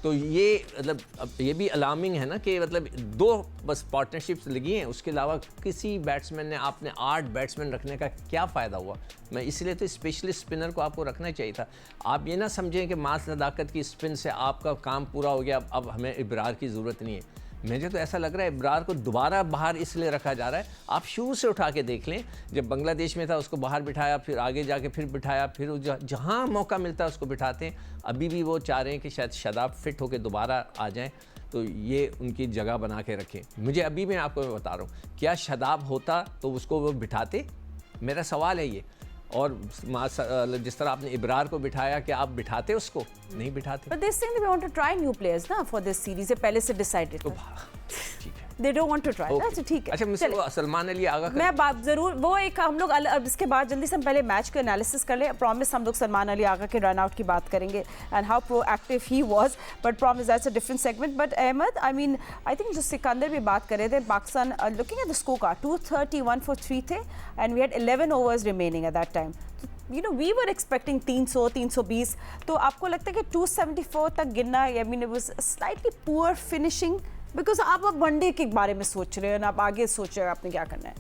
तो ये मतलब अब ये भी अलार्मिंग है ना, कि मतलब 2 बस पार्टनरशिप्स लगी हैं, उसके अलावा किसी बैट्समैन ने, आपने 8 बैट्समैन रखने का क्या फ़ायदा हुआ? मैं इसलिए तो स्पेशलिस्ट स्पिनर को आपको रखना चाहिए था। आप ये ना समझें कि मास सदाकत की स्पिन से आपका काम पूरा हो गया, अब हमें इब्रार की ज़रूरत नहीं है। मुझे तो ऐसा लग रहा है इब्रार को दोबारा बाहर इसलिए रखा जा रहा है। आप शुरू से उठा के देख लें, जब बांग्लादेश में था उसको बाहर बिठाया, फिर आगे जाके फिर बिठाया, फिर जहाँ मौका मिलता है उसको बिठाते हैं। अभी भी वो चाह रहे हैं कि शायद शादाब फिट होकर दोबारा आ जाएं, तो ये उनकी जगह बना के रखें। मुझे अभी मैं आपको बता रहा हूँ, क्या शादाब होता तो उसको वो बिठाते? मेरा सवाल है ये। और जिस तरह आपने इब्रार को बिठाया, कि आप बिठाते उसको? नहीं बिठाते। But they saying they want to try new players ना for this series, ये पहले से decided तो था। ठीक है, They don't want to try, Okay. अच्छा ठीक है। अच्छा, मुझसे वो सलमान अली आगा मैं बात जरूर, वो एक हम लोग अब इसके बाद जल्दी से हम पहले मैच का एनालिसिस कर ले। प्रॉमिस हम लोग सलमान अली आगा के रन आउट की बात करेंगे and how proactive he was, but promise that's a different segment. But Ahmed, I mean I think जो सिकंदर भी बात कर रहे थे, Pakistan looking at the score card 231 for 3 थे and we had 11 overs remaining at that time. You know we were expecting 300 320, तो आपको लगता है कि 274 तक गिरना, I mean it was slightly poor finishing? Because आप अब वनडे के बारे में सोच रहे हैं, आप आगे सोच रहे हैं आपने क्या करना है।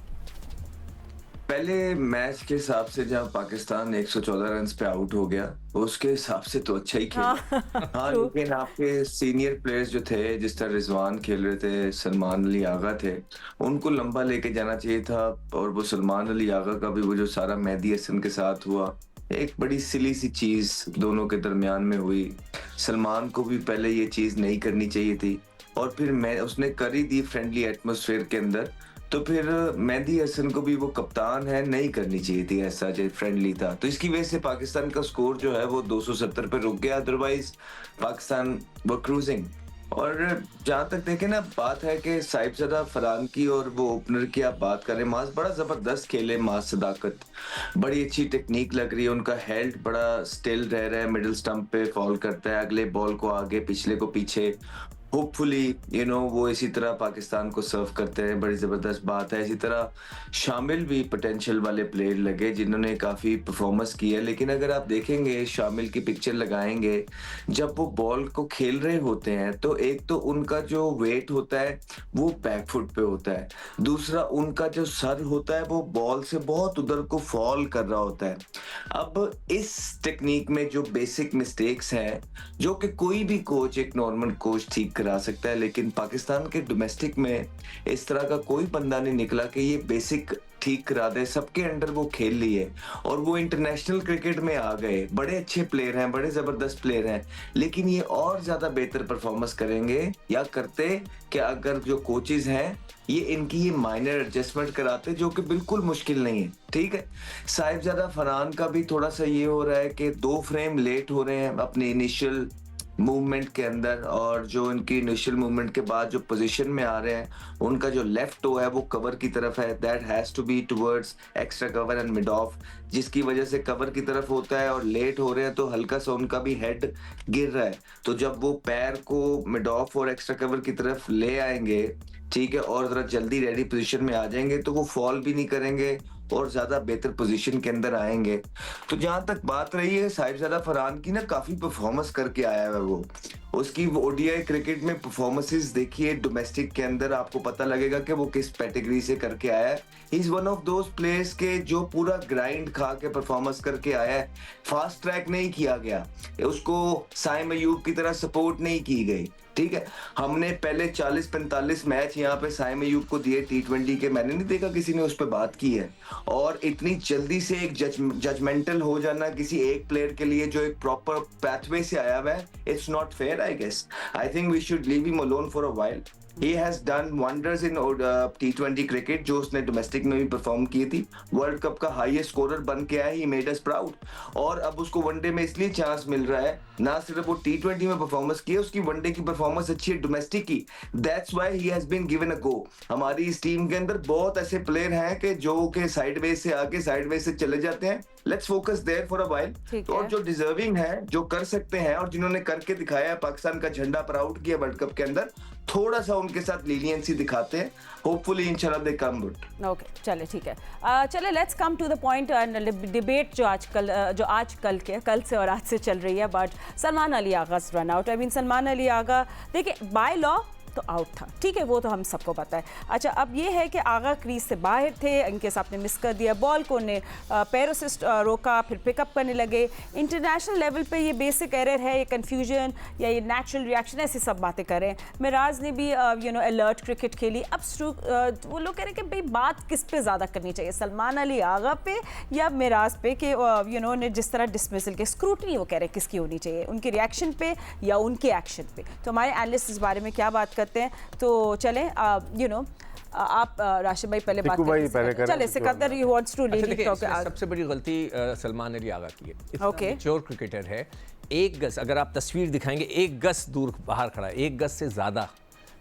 पहले मैच के हिसाब से जहाँ पाकिस्तान 114 रन पे आउट हो गया, उसके हिसाब से तो अच्छा ही खेला। हाँ, लेकिन आपके सीनियर प्लेयर्स जो थे, जिस तरह रिजवान खेल रहे थे, सलमान अली आगा थे, उनको लंबा लेके जाना चाहिए था। और वो सलमान अली आगा का भी वो जो सारा मेहदी हसन के साथ हुआ, एक बड़ी सिली सी चीज दोनों के दरमियान में हुई। सलमान को भी पहले ये चीज नहीं करनी चाहिए थी, और फिर उसने कर ही दी फ्रेंडली एटमॉस्फेयर के अंदर, तो फिर मेहदी हसन को भी, वो कप्तान है, नहीं करनी चाहिए थी ऐसा जो फ्रेंडली था। तो इसकी वजह से पाकिस्तान का स्कोर जो है वो 270 पे रुक गया, अदरवाइज पाकिस्तान वो क्रूजिंग। और जहाँ तक देखें ना, बात है कि साहिबजादा फरहान की और वो ओपनर की आप बात करें, मास बड़ा जबरदस्त खेले, मास सदाकत, बड़ी अच्छी टेक्निक लग रही है, उनका हेल्थ बड़ा स्टिल रह रहा है, मिडिल स्टंप पे फॉल करता है, अगले बॉल को आगे, पिछले को पीछे, होपफुली वो इसी तरह पाकिस्तान को सर्व करते हैं, बड़ी जबरदस्त बात है। इसी तरह शामिल भी पोटेंशियल वाले प्लेयर लगे जिन्होंने काफी परफॉर्मेंस की है। लेकिन अगर आप देखेंगे, शामिल की पिक्चर लगाएंगे, जब वो बॉल को खेल रहे होते हैं तो एक तो उनका जो वेट होता है वो बैकफुट पे होता है, दूसरा उनका जो सर होता है वो बॉल से बहुत उधर को फॉल कर रहा होता है। अब इस टेक्निक में जो बेसिक मिस्टेक्स हैं, जो कि कोई भी कोच, एक नॉर्मल कोच ठीक करा सकता है, लेकिन पाकिस्तान के डोमेस्टिक में इस तरह का कोई बंदा नहीं निकला कि ये बेसिक ठीक करा दे। सबके अंडर वो खेल लिए और वो इंटरनेशनल क्रिकेट में आ गए, बड़े अच्छे प्लेयर हैं, बड़े जबरदस्त प्लेयर हैं, लेकिन ये और ज्यादा बेहतर परफॉर्मेंस करेंगे या करते कि अगर जो कोचेस हैं ये इनकी ये माइनर एडजस्टमेंट कराते, जो कि बिल्कुल मुश्किल नहीं है। ठीक है, साहिबजादा फरहान का भी थोड़ा सा ये हो रहा है कि 2 फ्रेम लेट हो रहे हैं अपने इनिशियल मूवमेंट के अंदर, और जो इनकी इनिशियल मूवमेंट के बाद जो पोजीशन में आ रहे हैं, उनका जो लेफ्ट टो है वो कवर की तरफ है, that has to be towards extra cover and mid off, जिसकी वजह से कवर की तरफ होता है और लेट हो रहे हैं तो हल्का सा उनका भी हेड गिर रहा है। तो जब वो पैर को मिड ऑफ और एक्स्ट्रा कवर की तरफ ले आएंगे, ठीक है, और जरा जल्दी रेडी पोजीशन में आ जाएंगे, तो वो फॉल भी नहीं करेंगे और ज्यादा बेहतर पोजीशन के अंदर आएंगे। तो जहां तक बात रही है साहिबजादा फरहान की ना, काफी परफॉर्मेंस करके आया है वो, उसकी ओडीआई क्रिकेट में परफॉर्मेंसेस देखिए, डोमेस्टिक के अंदर आपको पता लगेगा कि वो किस कैटेगरी से करके आया है। He is one of those players के जो पूरा ग्राइंड खा के परफॉर्मेंस करके आया है, फास्ट ट्रैक नहीं किया गया, उसको साइम अयूब की तरह सपोर्ट नहीं की गई। ठीक है, हमने पहले 40-45 मैच यहाँ पे साइम अयूब को दिए T20 के, मैंने नहीं देखा किसी ने उस पर बात की है। और इतनी जल्दी से एक जजमेंटल हो जाना किसी एक प्लेयर के लिए जो एक प्रॉपर पैथवे से आया हुआ है, it's not fair. I guess I think we should leave him alone for a while. He has done wonders in T20 cricket, जो उसने डोमेस्टिक में भी परफॉर्म की थी, वर्ल्ड कप का हाईएस्ट स्कोरर बन के आया, he made us proud। और अब उसको वनडे में इसलिए चांस मिल रहा है, ना सिर्फ वो T20 में परफॉर्मेंस की है, उसकी वनडे की परफॉर्मेंस अच्छी है डोमेस्टिक की, that's why he has been given a go। हमारी इस टीम के अंदर बहुत ऐसे प्लेयर हैं कि जो के साइडवेज से आके साइडवेज से चले जाते हैं, let's focus there for a while. और जो डिजर्विंग है, जो कर सकते हैं और जिन्होंने करके दिखाया है, पाकिस्तान का झंडा प्राउड किया वर्ल्ड कप के अंदर, थोड़ा सा उनके साथ लीनियंसी दिखाते हैं, होपफुली इंशाल्लाह दे कम गुड। ओके, चले ठीक है, चले let's come to the point and debate जो आज कल से और आज से चल रही है, but Salman Ali Agha run out. I mean Salman Ali Agha, देखिए बाय लॉ तो आउट था, ठीक है, वो तो हम सबको पता है। अच्छा, अब ये है कि आगा क्रीज से बाहर थे, इनके साथ ने मिस कर दिया बॉल को, ने पैरों से रोका, फिर पिकअप करने लगे। इंटरनेशनल लेवल पे ये बेसिक एरर है, ये कन्फ्यूजन या ये नेचुरल रिएक्शन, ऐसी सब बातें करें। मिराज ने भी अलर्ट क्रिकेट खेली। अब वो लोग कह रहे हैं कि भाई बात किस पे ज़्यादा करनी चाहिए, सलमान अली आगा पे या मिराज पे, कि ने जिस तरह डिसमिसल के स्क्रूटनी वो कह रहे हैं किसकी होनी चाहिए, उनके रिएक्शन पे या उनके एक्शन पे। तो हमारे एनालिस्ट इस बारे में क्या बात करते हैं, तो चलें आप राशिद भाई पहले बात करें। चले Sikandar he wants to lead it. सबसे बड़ी गलती सलमान अली आगा की है। ओके, मैच्योर क्रिकेटर है, एक गज अगर आप तस्वीर दिखाएंगे, एक गज दूर बाहर खड़ा है, एक गज से ज्यादा,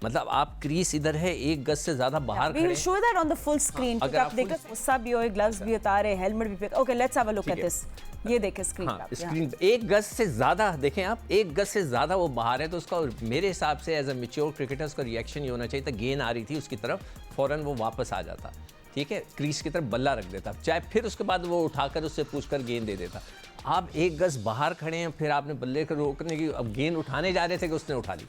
मतलब आप क्रीज इधर है, एक गज से ज्यादा बाहर खड़े। We will show that on the full screen. अगर आप देखो गुस्सा भी हो, ग्लव्स भी उतारे, हेलमेट भी। Okay, let's have a look at this. ये देखें स्क्रीन पे, स्क्रीन एक गज से ज्यादा देखें आप, एक गज से ज्यादा वो बाहर है, तो उसका मेरे हिसाब से एज अ मैच्योर क्रिकेटर उसका रिएक्शन ये होना चाहिए था, गेंद आ रही थी उसकी तरफ, फौरन वो वापस आ जाता, ठीक है, क्रीज की तरफ बल्ला रख देता, चाहे फिर उसके बाद वो उठाकर उससे पूछकर गेंद दे देता। आप एक गज बाहर खड़े हैं, फिर आपने बल्ले को रोकने की, अब गेंद उठाने जा रहे थे कि उसने उठा ली,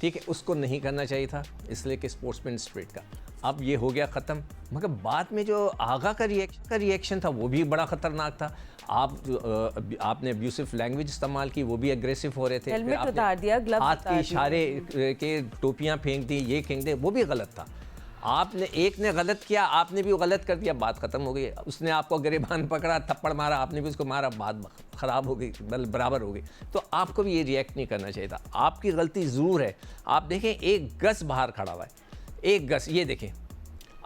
ठीक है, उसको नहीं करना चाहिए था, इसलिए कि स्पोर्ट्समैन स्पिरिट का। अब ये हो गया ख़त्म, मगर बाद में जो आगा का रिएक्शन था वो भी बड़ा ख़तरनाक था। आपने अब्यूसिव लैंग्वेज इस्तेमाल की, वो भी एग्रेसिव हो रहे थे, हेलमेट उतार दिया, ग्लव्स हाथ के इशारे के टोपियां फेंक दी, ये फेंक दे, वो भी गलत था। आपने एक ने गलत किया, आपने भी वो गलत कर दिया, बात खत्म हो गई। उसने आपको गिरेबान पकड़ा, थप्पड़ मारा, आपने भी उसको मारा, बात खराब हो गई, बराबर हो गई। तो आपको भी ये रिएक्ट नहीं करना चाहिए था। आपकी गलती ज़रूर है। आप देखें एक गज बाहर खड़ा हुआ है, एक गज, ये देखें,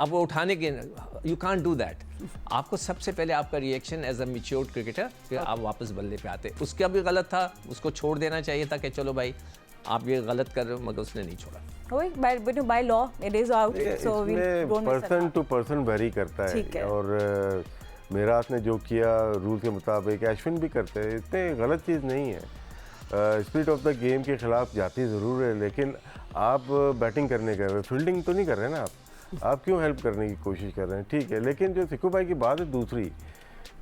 अब वो उठाने के, यू कांट डू दैट। आपको सबसे पहले आपका reaction as a matured cricketer, फिर आप वापस बल्ले पे आते। उसका भी गलत था, उसको छोड़ देना चाहिए था कि चलो भाई आप ये गलत कर रहे हो, मगर उसने नहीं छोड़ा। By law it is out, so we don't person to person vary करता है। और मिराज ने जो किया रूल के मुताबिक अश्विन भी करते हैं, इतने गलत चीज़ नहीं है। स्पिरिट ऑफ द गेम के खिलाफ जाती ज़रूर है, लेकिन आप बैटिंग करने गए हुए, फील्डिंग तो नहीं कर रहे ना आप क्यों हेल्प करने की कोशिश कर रहे हैं, ठीक है। लेकिन जो सिक्कू भाई की बात है दूसरी,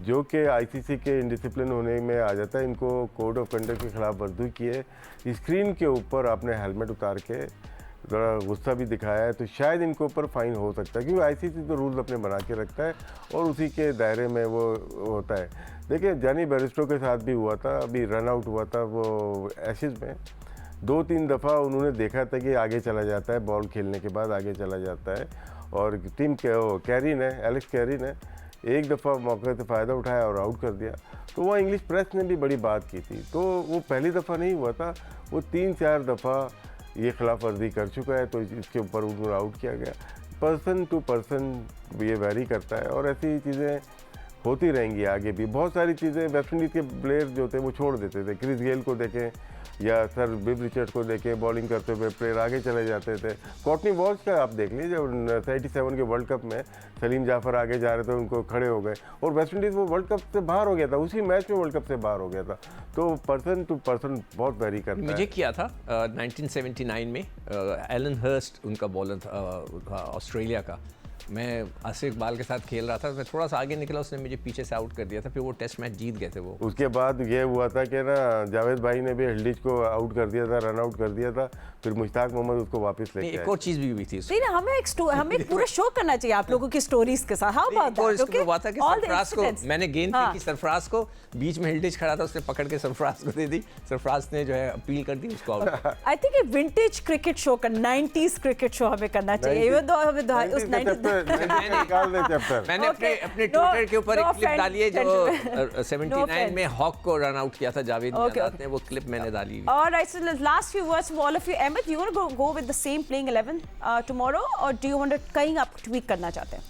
जो कि आईसीसी के इनडिसिप्लिन होने में आ जाता है, इनको कोड ऑफ कंडक्ट के खिलाफ वर्दी की है। स्क्रीन के ऊपर आपने हेलमेट उतार के ज़रा गुस्सा भी दिखाया है, तो शायद इनके ऊपर फ़ाइन हो सकता है, क्योंकि आईसीसी तो रूल्स अपने बना के रखता है और उसी के दायरे में वो होता है। देखिए जानी बेरिस्टो के साथ भी हुआ था, अभी रन आउट हुआ था वो एशेज़ में, 2-3 दफ़ा उन्होंने देखा था कि आगे चला जाता है, बॉल खेलने के बाद आगे चला जाता है, और टीम कैरी ने, एलेक्स कैरी ने एक दफ़ा मौके से फ़ायदा उठाया और आउट कर दिया। तो वह इंग्लिश प्रेस ने भी बड़ी बात की थी, तो वो पहली दफ़ा नहीं हुआ था, वो 3-4 दफ़ा ये खिलाफ वर्जी कर चुका है, तो इसके ऊपर उनको आउट किया गया। पर्सन टू पर्सन ये वेरी करता है, और ऐसी चीज़ें होती रहेंगी आगे भी। बहुत सारी चीज़ें वेस्ट इंडीज़ के प्लेयर जो थे वो छोड़ देते थे, क्रिस गेल को देखें या सर बिब रिचर्ड्स को देखें, बॉलिंग करते हुए प्लेयर आगे चले जाते थे। कॉटनी वॉल्श का आप देख लीजिए, 87 के वर्ल्ड कप में सलीम जाफर आगे जा रहे थे, उनको खड़े हो गए, और वेस्ट इंडीज़ वो वर्ल्ड कप से बाहर हो गया था, उसी मैच में वर्ल्ड कप से बाहर हो गया था। तो पर्सन टू पर्सन बहुत वेरी करता है। मुझे किया था 1979 में, एलन हर्स्ट उनका बॉलर था ऑस्ट्रेलिया का, मैं आसिफ इकबाल के साथ खेल रहा था, मैं थोड़ा सा आगे निकला, उसने मुझे पीछे से आउट कर दिया था, फिर वो टेस्ट मैच जीत गए थे वो। उसके बाद ये हुआ था कि ना जावेद भाई ने भी हिल्डिच को आउट कर दिया था, रन आउट कर दिया था, फिर मुश्ताक मोहम्मद उसको वापस लेके आए। एक और चीज़ भी हुई थी नहीं ना, हमें एक पूरा शो करना चाहिए आप लोगों की स्टोरीज के साथ। How about that? ओके, हुआ था कि सरफराज को मैंने गेंद फेंकी, सरफराज को बीच में हिल्डिच खड़ा था, उसने पकड़ के सरफराज को दे दी, सरफराज ने जो है अपील कर दी उसको आउट। आई थिंक ये विंटेज क्रिकेट शो का 90s क्रिकेट शो हमें करना चाहिए, इवन दो हमें उस 90s मैंने अपने ट्विटर के ऊपर एक क्लिप डाली है जो 79 में हॉक को रन आउट किया था जावेद ने, वो क्लिप मैंने डाली। Alright, so the last few words for all of you. Emmett, you want to go with the same playing 11 tomorrow, or do you want to कहीं आप tweak करना चाहते हैं?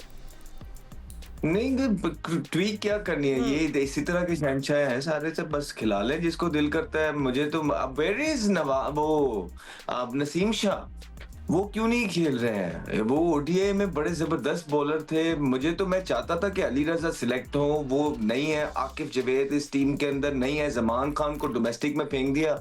नहीं, ट्वीक क्या करनी है, ये इसी तरह के शहंशाह है, सारे से बस खिला ले जिसको दिल करता है। मुझे तो वेयर इज नसीम शाह, वो क्यों नहीं खेल रहे हैं? वो ओडीआई में बड़े जबरदस्त बॉलर थे, मुझे तो मैं चाहता था कि अली रजा सिलेक्ट हो, वो नहीं है। आकिफ जवेद इस टीम के अंदर नहीं है, जमान खान को डोमेस्टिक में फेंक दिया।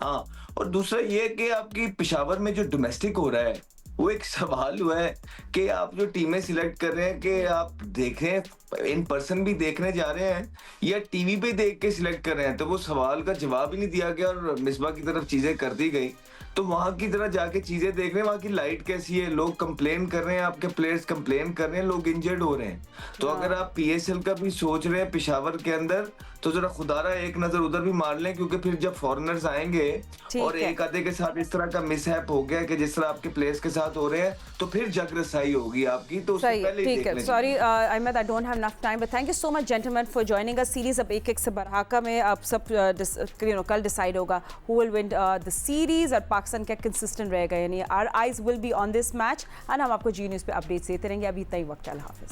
हाँ, और दूसरा ये कि आपकी पेशावर में जो डोमेस्टिक हो रहा है वो एक सवाल हुआ है कि आप जो टीमें सिलेक्ट कर रहे हैं कि आप देख रहे हैं इन पर्सन भी देखने जा रहे हैं या टीवी पे देख के सिलेक्ट कर रहे हैं, तो वो सवाल का जवाब ही नहीं दिया गया और मिसबा की तरफ चीजें कर दी गई। तो वहां की तरह जाके चीजें देख रहे हैं, वहां की लाइट कैसी है, लोग कंप्लेन कर रहे हैं, आपके प्लेयर्स कंप्लेन कर रहे हैं, लोग इंजर्ड हो रहे हैं। तो अगर आप पीएसएल का भी सोच रहे हैं पेशावर के अंदर, तो जरा खुदारा एक नजर उधर भी मार लें, क्योंकि फिर जब फॉरेनर्स आएंगे ठीक और है। एक आधे के साथ इस तरह का मिसहैप हो गया कि जिस तरह आपके प्लेयर्स के साथ हो रहे हैं, तो फिर जग रसाई होगी आपकी, तो उससे सही पहले ही ठीक देख है। लें। Sorry Ahmed, I don't have enough time, but thank you so much gentleman for joining us. Series अब 1-1 से बढ़ाकर में अब सब कल डिसाइड होगा who will win the series और पाकिस्तान क्या कंसिस्टेंट रहेगा, यानी our eyes will be on this match and हम आपको जी न्यूज़ पे अपडेट्स देते रहेंगे। अभी इतना ही वक्त है, अल्लाह हाफिज़।